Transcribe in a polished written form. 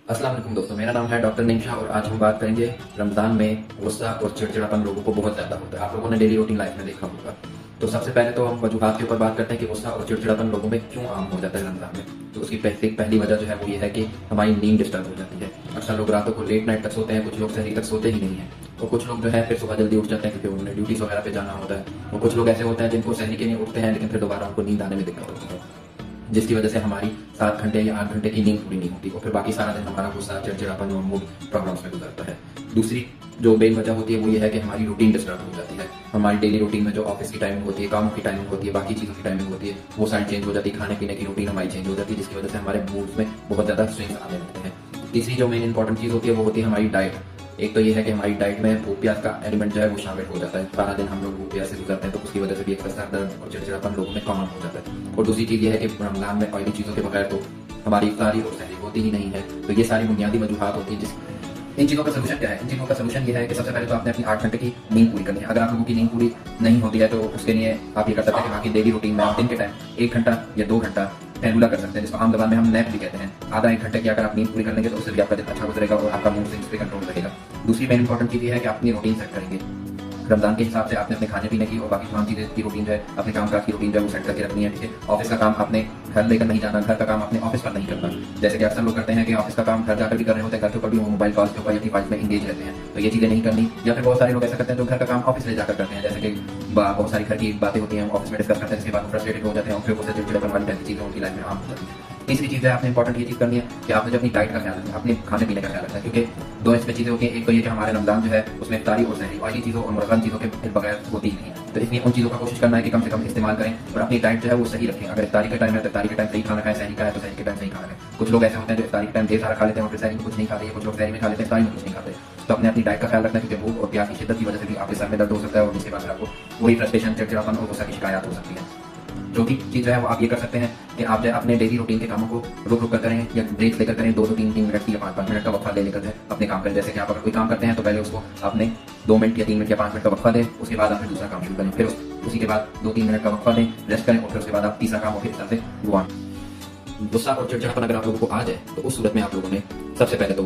अस्सलाम वालेकुम दोस्तों, मेरा नाम है डॉक्टर निशा और आज हम बात करेंगे रमजान में गुस्सा और चिड़चिड़ापन लोगों को बहुत ज्यादा होता है। आप लोगों ने डेली रूटीन लाइफ में देखा होगा। तो सबसे पहले तो हम वजूहात के ऊपर बात करते हैं कि गुस्सा और चिड़चिड़ापन लोगों में क्यों आम हो जाता है रमजान में। तो उसकी पहली वजह जो है वो ये है कि हमारी नींद डिस्टर्ब हो जाती है। अक्सर लोग रातों को लेट नाइट तक सोते हैं, कुछ लोग सहरी तक सोते ही नहीं है। और कुछ लोग जो है फिर सुबह जल्दी उठ जाते हैं क्योंकि उन्हें ड्यूटीज वगैरह पे जाना होता है। और कुछ लोग ऐसे होते हैं जिनको सहरी के लिए उठते हैं लेकिन फिर दोबारा उनको नींद आने में दिक्कत होती है, जिसकी वजह से हमारी 7 घंटे या 8 घंटे की नींद पूरी नहीं होती और फिर बाकी सारा दिन हमारा गुस्सा, चिड़चिड़ापन और मूड प्रॉब्लम्स में गुजरता है। दूसरी जो मेन वजह होती है वो ये है कि हमारी रूटीन डिस्टर्ब हो जाती है। हमारी डेली रूटीन में जो ऑफिस की टाइमिंग होती है, कामों की टाइमिंग होती है, बाकी चीज़ों की टाइमिंग होती है, वो सारी चेंज हो जाती है। खाने पीने की रूटीन हमारी चेंज हो जाती है, जिसकी वजह से हमारे मूड में बहुत ज़्यादा स्विंग्स आने लगते हैं। तीसरी जो मेन इंपॉर्टेंट चीज़ होती है वो होती है हमारी डाइट। एक तो ये है कि हमारी डाइट में भूख प्यास का एलिमेंट जो है वो शामिल हो जाता है। सारा दिन हम लोग भूख प्यास से गुजरते हैं तो उसकी वजह से भी एक सर दर्द और चिड़चिड़ापन लोगों में कॉमन हो जाता है। और दूसरी चीज़ ये है कि रमजान में ऑयली चीज़ों के बगैर तो हमारी इफ्तारी और सहरी होती ही नहीं है। तो ये सारी बुनियादी वजूहात होती है। जिस इन चीज़ों का सोल्यूशन क्या है? इन चीज़ों का सोल्यूशन ये है कि सबसे पहले तो आपने अपनी 8 घंटे की नींद पूरी करनी है। अगर आप लोगों की नींद पूरी नहीं होती है तो उसके लिए आप ये कर सकते हैं कि बाकी डेली रूटीन में आप दिन के टाइम 1 घंटा या 2 घंटा रेगुलर कर सकते हैं, जिसको आम जबान में हम नैप भी कहते हैं। आधा 1 घंटे की अगर आप नींद पूरी कर लेंगे तो उससे भी आपका दिन अच्छा गुजरेगा और आपका मूड स्विंग्स पे कंट्रोल रहेगा। दूसरी मेन इंपॉर्टेंट चीज़ ये है कि आप अपनी रूटीन सेट करेंगे। रमजान के हिसाब से आपने अपने खाने पीने की और बाकी तमाम चीज़ें की रूटीन जो है, अपने कामकाज की रूटीन जो है वो सेट करके रखनी है। ठीक है, ऑफिस का काम आपने घर लेकर नहीं जाना, घर का काम अपने ऑफिस पर नहीं करना। जैसे कि अक्सर लोग करते हैं कि ऑफिस का काम घर जाकर भी कर रहे होते हैं, घर के ऊपर भी वो मोबाइल कॉल्स के ऊपर या डिवाइस में इंगेज रहते हैं, तो ये चीज़ें नहीं करनी। या फिर बहुत सारे लोग ऐसा करते हैं जो घर का काम ऑफिस ले जाकर करते हैं, जैसे कि बहुत सारी घर की बातें होती हैं ऑफिस में डिस्कस करते हैं, जिसके बाद फ्रस्ट्रेटेड हो जाते हैं और फिर उससे चिड़चिड़ापन वाली टाइप की चीज़ें उनकी लाइफ में आम हो जाती है। तीसरी चीज़ है आपने इंपॉर्टेंट ये चीज़ करनी है कि आपने जो अपनी डाइट का ख्याल रखना है, अपने खाने पीने का ख्याल रखना है, क्योंकि दो इसमें चीज़ें होती हैं। एक तो ये कि हमारे रमजान जो है उसमें इफ्तारी और सहरी ऑयली चीज़ों और मुरगन चीज़ों के बगैर होती ही नहीं है। तो इसलिए उन चीज़ों का कोशिश करना है कि कम से कम इस्तेमाल करें और अपनी डाइट जो है वो सही रखें। अगर इफ्तारी का टाइम है तो इफ्तारी के टाइम सही खाना खाएं, सहरी का है तो सहरी के टाइम सही खाना खाएं। कुछ लोग ऐसे होते हैं जो इफ्तारी के टाइम ढेर सारा खा लेते हैं और फिर सहरी में कुछ नहीं खाते, कुछ लोग सहरी में खा लेते हैं, इफ्तारी में कुछ नहीं खाते। तो अपने अपनी डाइट का ख्याल रखना है, क्योंकि भूख और प्यास की शिद्दत की वजह से भी आपके सर में दर्द हो सकता है और उसके बाद आपको पूरी फ्रस्ट्रेशन, चिड़चिड़ापन और गुस्सा की शिकायत हो सकती है। जो कि चीज़ जो है वो आप ये कर सकते हैं कि आप जो है अपने डेली रूटीन के कामों को रुक रुक कर करें या ब्रेक लेकर करें। 2-3 मिनट की या 5-5 मिनट का वक्फा ले लेकर अपने काम करें। जैसे कि आप अगर कोई काम करते हैं तो पहले उसको आपने 2 मिनट या 3 मिनट या 5 मिनट का वक्फा दें, उसके बाद आप फिर दूसरा काम शुरू करें, फिर उसी के बाद 2-3 मिनट का वक्फा दें, रेस्ट करें और फिर उसके बाद आप तीसरा काम और फिर इस तरह से गो ऑन। गुस्सा और चिड़चिड़ापन अगर आप लोगों को आ जाए तो उस सूरत में आप लोगों ने सबसे पहले तो